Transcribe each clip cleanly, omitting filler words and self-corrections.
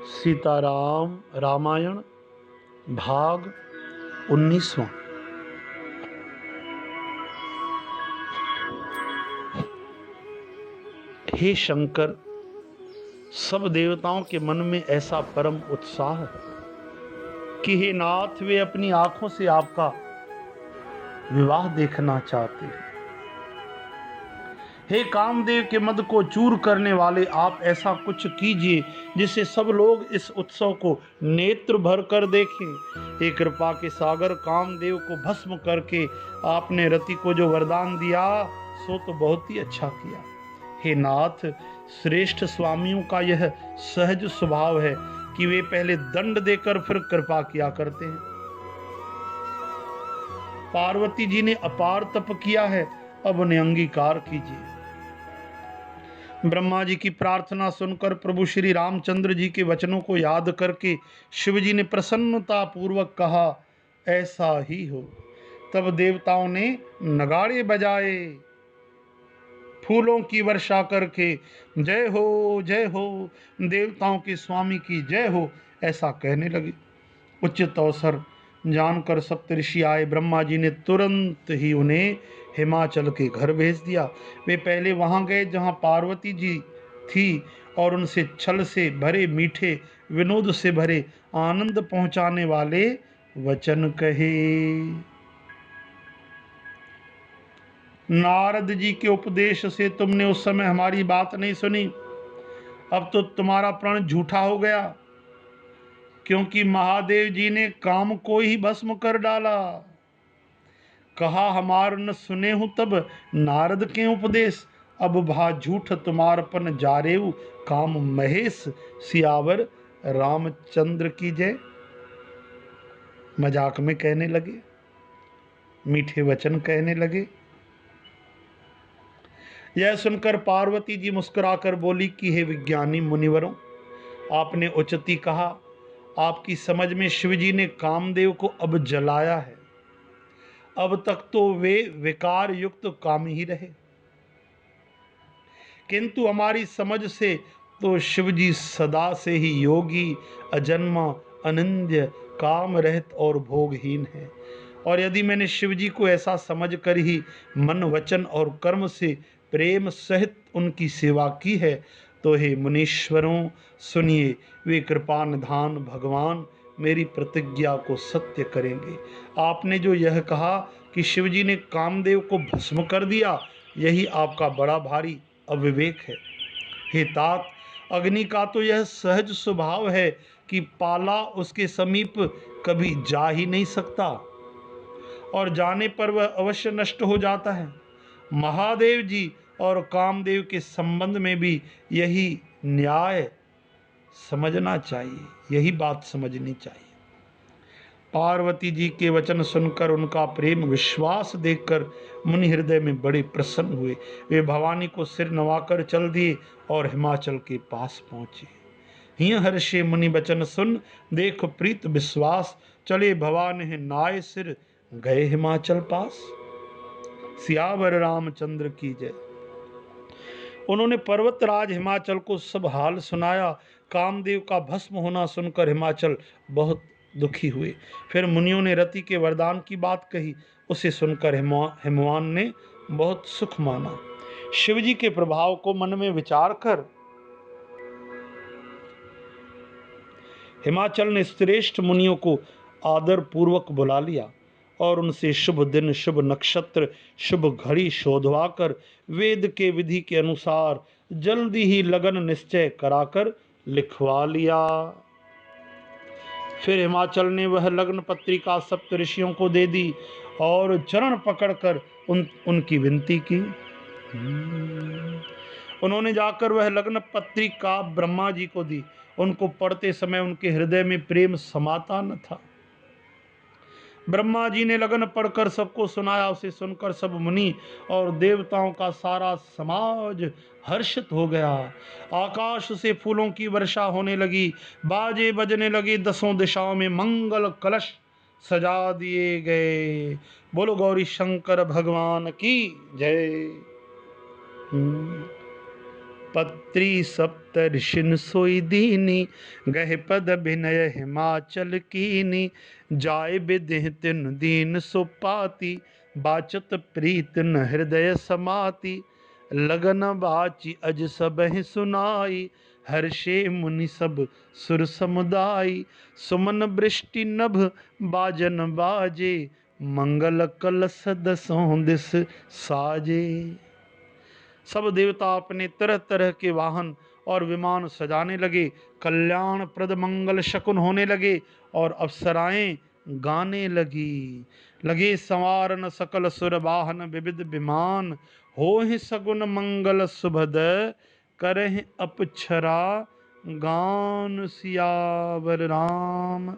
सीताराम रामायण भाग 19वां। हे शंकर, सब देवताओं के मन में ऐसा परम उत्साह है कि हे नाथ, वे अपनी आंखों से आपका विवाह देखना चाहते हैं। हे कामदेव के मद को चूर करने वाले, आप ऐसा कुछ कीजिए जिससे सब लोग इस उत्सव को नेत्र भर कर देखें। हे कृपा के सागर, कामदेव को भस्म करके आपने रति को जो वरदान दिया सो तो बहुत ही अच्छा किया। हे नाथ, श्रेष्ठ स्वामियों का यह सहज स्वभाव है कि वे पहले दंड देकर फिर कृपा किया करते हैं। पार्वती जी ने अपार तप किया है, अब उन्हें अंगीकार कीजिए। ब्रह्मा जी की प्रार्थना सुनकर प्रभु श्री रामचंद्र जी के वचनों को याद करके शिव जी ने प्रसन्नता पूर्वक कहा, ऐसा ही हो। तब देवताओं ने नगाड़े बजाए, फूलों की वर्षा करके जय हो जय हो, देवताओं के स्वामी की जय हो, ऐसा कहने लगे। उचित अवसर जानकर सप्तऋषि आए। ब्रह्मा जी ने तुरंत ही उन्हें हिमाचल के घर भेज दिया। वे पहले वहां गए जहां पार्वती जी थी और उनसे छल से भरे, मीठे विनोद से भरे, आनंद पहुंचाने वाले वचन कहे। नारद जी के उपदेश से तुमने उस समय हमारी बात नहीं सुनी, अब तो तुम्हारा प्रण झूठा हो गया, क्योंकि महादेव जी ने काम को ही भस्म कर डाला। कहा हमार न सुने हूं तब नारद के उपदेश, अब भा झूठ तुम्हारपन जारेऊ, काम महेश सियावर रामचंद्र की जय। मजाक में कहने लगे, मीठे वचन कहने लगे। यह सुनकर पार्वती जी मुस्कुराकर बोली कि हे विज्ञानी मुनिवरों, आपने उचित ही कहा। आपकी समझ में शिव जी ने कामदेव को अब जलाया है। अब तक तो वे विकार युक्त काम ही रहे, किंतु हमारी समझ से तो शिव जी सदा से ही योगी, अजन्मा, अनिंद्य, काम रहित और भोगहीन है। और यदि मैंने शिव जी को ऐसा समझकर ही मन, वचन और कर्म से प्रेम सहित उनकी सेवा की है, तो हे मुनीश्वरों सुनिए, वे कृपा निधान भगवान मेरी प्रतिज्ञा को सत्य करेंगे। आपने जो यह कहा कि शिव जी ने कामदेव को भस्म कर दिया, यही आपका बड़ा भारी अविवेक है। हे तात, अग्नि का तो यह सहज स्वभाव है कि पाला उसके समीप कभी जा ही नहीं सकता और जाने पर वह अवश्य नष्ट हो जाता है। महादेव जी और कामदेव के संबंध में भी यही न्याय समझना चाहिए, यही बात समझनी चाहिए। पार्वती जी के वचन सुनकर, उनका प्रेम विश्वास देखकर मुनि हृदय में बड़े प्रसन्न हुए। वे भवानी को सिर नवाकर चल दिए और हिमाचल के पास पहुंचे। हिय हर्षे मुनि वचन सुन, देख प्रीत विश्वास, चले भवानी नाय सिर, गए हिमाचल पास। सियावर रामचंद्र की जय। उन्होंने पर्वतराज हिमाचल को सब हाल सुनाया। कामदेव का भस्म होना सुनकर हिमाचल बहुत दुखी हुए। फिर मुनियों ने रति के वरदान की बात कही। उसे सुनकर हिमवान ने बहुत सुख माना। शिव जी के प्रभाव को मन में विचार कर हिमाचल ने श्रेष्ठ मुनियों को आदर पूर्वक बुला लिया और उनसे शुभ दिन, शुभ नक्षत्र, शुभ घड़ी शोधवा कर वेद के विधि के अनुसार जल्दी ही लगन निश्चय कराकर लिखवा लिया। फिर हिमाचल ने वह लग्न पत्रिका सप्तऋषियों को दे दी और चरण पकड़कर उनकी विनती की। उन्होंने जाकर वह लग्न पत्रिका ब्रह्मा जी को दी। उनको पढ़ते समय उनके हृदय में प्रेम समाता न था। ब्रह्मा जी ने लगन पढ़कर सबको सुनाया। उसे सुनकर सब मुनि और देवताओं का सारा समाज हर्षित हो गया। आकाश से फूलों की वर्षा होने लगी, बाजे बजने लगे, दसों दिशाओं में मंगल कलश सजा दिए गए। बोलो गौरी शंकर भगवान की जय। पत्री सप्त ऋषिन सोई दीनी, गह पद विनय हिमाचल कीनी, जाय विदेह तिन दीन सुपाति, बाचत प्रीत न हृदय समाति, लगन बाची अज सबहि सुनाई, हर्षे मुनि सब सुर समुदाय, सुमन वृष्टि नभ बाजन बाजे, मंगल कलश दसों दिस साजे। सब देवता अपने तरह तरह के वाहन और विमान सजाने लगे, कल्याण प्रद मंगल शकुन होने लगे और अप्सराएं गाने लगे संवारन सकल सुर वाहन विविध विमान, होहि सगुन मंगल सुभद करहि अपक्षरा, गान सियावर राम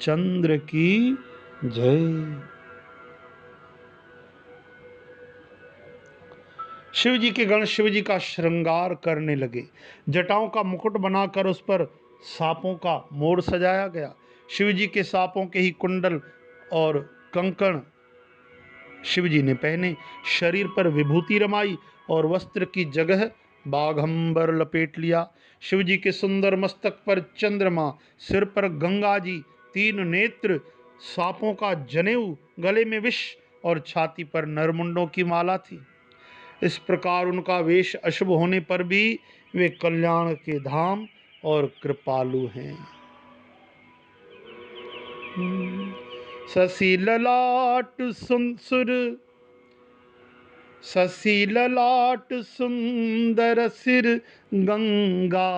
चंद्र की जय। शिव जी के गण शिव जी का श्रृंगार करने लगे। जटाओं का मुकुट बनाकर उस पर सांपों का मोर सजाया गया। शिव जी के सांपों के ही कुंडल और कंकण शिव जी ने पहने, शरीर पर विभूति रमाई और वस्त्र की जगह बाघंबर लपेट लिया। शिव जी के सुंदर मस्तक पर चंद्रमा, सिर पर गंगा जी, 3 नेत्र, सांपों का जनेऊ, गले में विष और छाती पर नरमुंडों की माला थी। इस प्रकार उनका वेश अशुभ होने पर भी वे कल्याण के धाम और कृपालु हैं। शशि ललाट सुंदर सिर गंगा,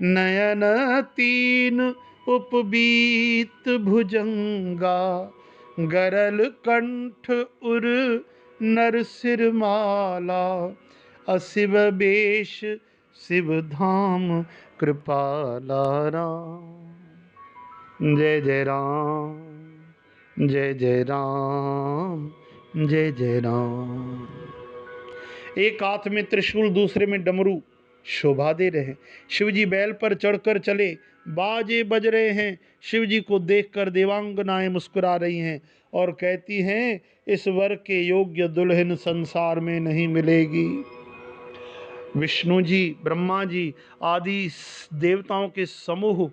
नयन 3 उपबीत भुजंगा, गरल कंठ उर नर सिर माला, अशिव बेश शिव धाम कृपाला राम। जय जय राम, जय जय राम, जय जय राम। एक हाथ में त्रिशूल, दूसरे में डमरू शोभा दे रहे हैं। शिवजी बैल पर चढ़कर चले, बाजे बज रहे हैं। शिवजी को देखकर देवांगनाएं मुस्कुरा रही हैं और कहती हैं, इस वर के योग्य दुल्हन संसार में नहीं मिलेगी। विष्णु जी, ब्रह्मा जी आदि देवताओं के समूह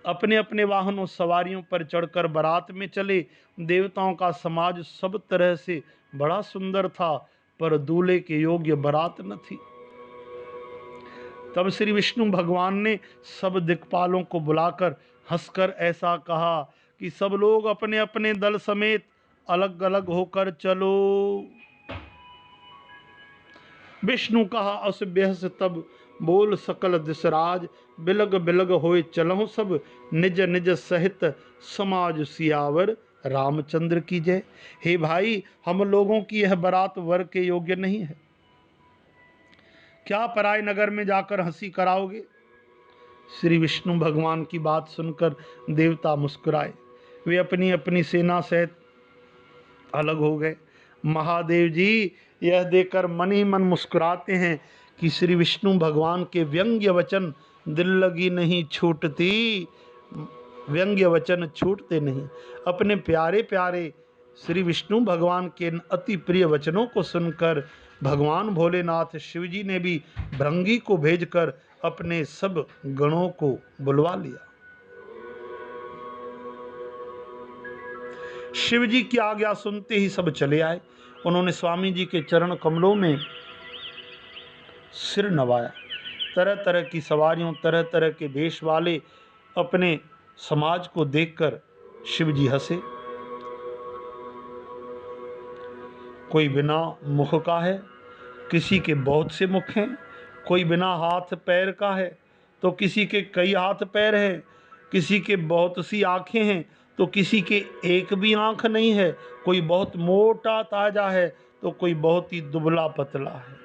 अपने अपने वाहनों सवारियों पर चढ़कर बारात में चले। देवताओं का समाज सब तरह से बड़ा सुंदर था, पर दूल्हे के योग्य बारात न थी। तब श्री विष्णु भगवान ने सब दिक्पालों को बुलाकर हंसकर ऐसा कहा कि सब लोग अपने अपने दल समेत अलग अलग होकर चलो। विष्णु कहा, अस बेहस तब बोल सकल दिसराज, बिलग बिलग होए चलहु सब, निज निज सहित समाज सियावर रामचंद्र की जय। हे भाई, हम लोगों की यह बारात वर के योग्य नहीं है। क्या पराय नगर में जाकर हंसी कराओगे? श्री विष्णु भगवान की बात सुनकर देवता मुस्कुराए। वे अपनी अपनी सेना सहित अलग हो गए। महादेव जी यह देखकर मन ही मन मुस्कुराते हैं कि श्री विष्णु भगवान के व्यंग्य वचन दिल लगी नहीं छूटती, व्यंग्य वचन छूटते नहीं। अपने प्यारे प्यारे श्री विष्णु भगवान के अति प्रिय वचनों को सुनकर भगवान भोलेनाथ शिव जी ने भी भृंगी को भेजकर अपने सब गणों को बुलवा लिया। शिव जी की आज्ञा सुनते ही सब चले आए। उन्होंने स्वामी जी के चरण कमलों में सिर नवाया। तरह तरह की सवारियों, तरह तरह के वेश वाले अपने समाज को देखकर शिव जी हंसे। कोई बिना मुख का है, किसी के बहुत से मुख हैं। कोई बिना हाथ पैर का है तो किसी के कई हाथ पैर हैं। किसी के बहुत सी आंखें हैं तो किसी के एक भी आंख नहीं है। कोई बहुत मोटा ताजा है तो कोई बहुत ही दुबला पतला है।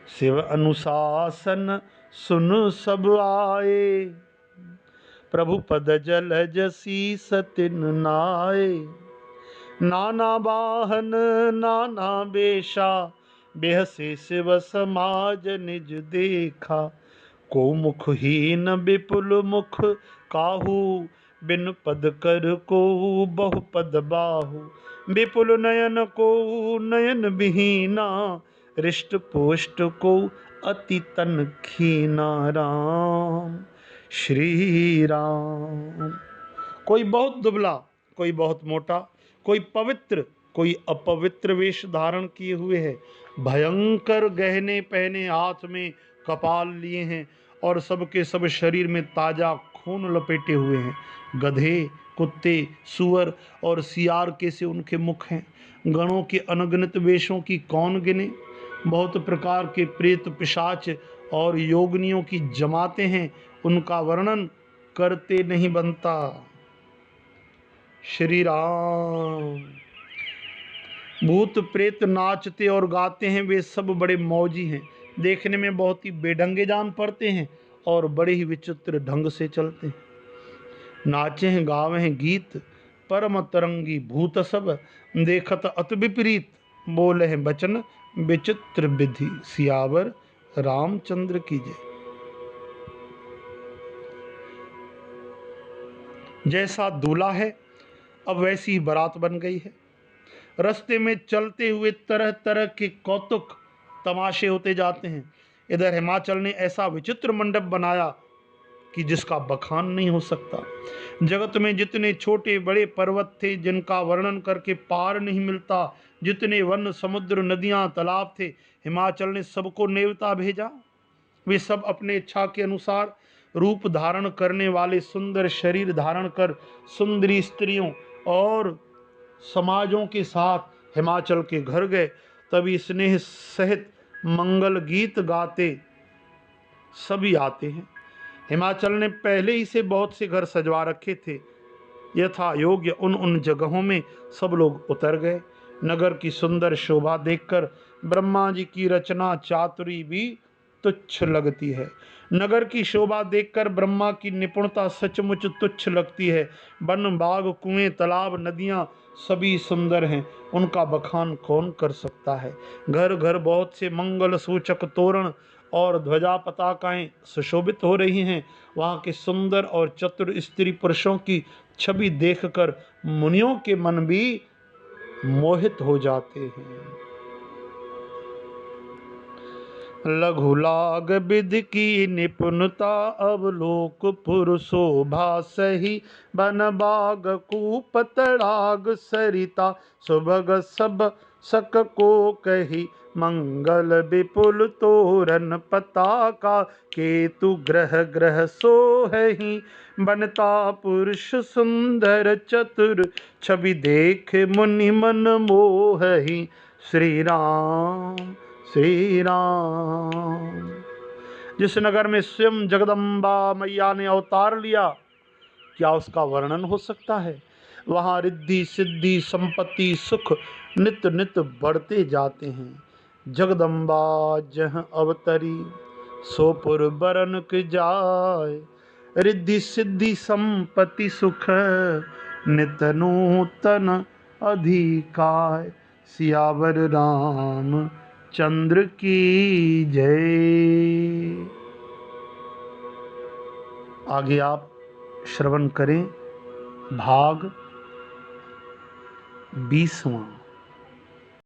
शिव अनुशासन सुन सब आए, प्रभु पद जलज शीस तिन नाए। नाना वाहन नाना बेशा, बेहसे शिव समाज निज देखा। को मुखहीन विपुल मुख काहू, बिन पद कर को बहु पद बाहु। विपुल नयन को नयन विहीना, रिष्ट पुष्ट को अति तन खीना राम श्री राम। कोई बहुत दुबला, कोई बहुत मोटा, कोई पवित्र, कोई अपवित्र वेश धारण किए हुए है, भयंकर गहने पहने, हाथ में कपाल लिए हैं और सबके सब शरीर में ताजा खून लपेटे हुए हैं। गधे, कुत्ते, सुअर और सियार के से उनके मुख हैं। गणों के अनगिनत वेशों की कौन गिने। बहुत प्रकार के प्रेत, पिशाच और योगनियों की जमाते हैं, उनका वर्णन करते नहीं बनता। श्री राम। भूत प्रेत नाचते और गाते हैं, वे सब बड़े मौजी हैं, देखने में बहुत ही बेढंगे जान पड़ते हैं और बड़े ही विचित्र ढंग से चलते हैं। नाचे हैं, गावे हैं गीत, परम तरंगी भूत सब, देखत अति विपरीत, बोले हैं बचन विचित्र विधि। सियावर रामचंद्र की जय। जैसा दूल्हा है अब वैसी ही बारात बन गई है। रास्ते में चलते हुए तरह तरह के कौतुक तमाशे होते जाते हैं। इधर हिमाचल ने ऐसा विचित्र मंडप बनाया कि जिसका बखान नहीं हो सकता। जगत में जितने छोटे बड़े पर्वत थे जिनका वर्णन करके पार नहीं मिलता, जितने वन, समुद्र, नदियां, तालाब थे, हिमाचल ने सबको नेवता भेजा। वे सब अपने इच्छा के अनुसार रूप धारण करने वाले सुंदर शरीर धारण कर सुंदरी स्त्रियों और समाजों के साथ हिमाचल के घर गए। तभी स्नेह सहित मंगल गीत गाते सभी आते हैं। हिमाचल ने पहले ही से बहुत से घर सजवा रखे थे। यथा योग्य उन जगहों में सब लोग उतर गए। नगर की सुंदर शोभा देखकर ब्रह्मा जी की रचना चातुरी भी तुच्छ लगती है। नगर की शोभा देखकर ब्रह्मा की निपुणता सचमुच तुच्छ लगती है। वन, बाग, कुएं, तालाब, नदियां सभी सुंदर हैं, उनका बखान कौन कर सकता है। घर घर बहुत से मंगल सूचक तोरण और ध्वजा पताकाएं सुशोभित हो रही हैं। वहाँ के सुंदर और चतुर स्त्री पुरुषों की छवि देखकर मुनियों के मन भी मोहित हो जाते हैं। लघु लाग विधि की निपुणता, अवलोक पुरुषोभा सही, बन बाग कूप तड़ाग सरिता, सुभग सब सक को कही, मंगल विपुल तोरण पताका, केतु ग्रह ग्रह सोहहि, बनता पुरुष सुंदर चतुर, छवि देख मुनि मन मोहहि। श्री राम श्री राम। जिस नगर में स्वयं जगदम्बा मैया ने अवतार लिया, क्या उसका वर्णन हो सकता है। वहाँ रिद्धि सिद्धि संपत्ति सुख नित नित बढ़ते जाते हैं। जगदम्बा जह अवतरी, सोपुर बरन के जाय, रिद्धि सिद्धि संपत्ति सुख नित नूतन अधिकाय। सियावर राम चंद्र की जय। आगे आप श्रवण करें भाग 20वां।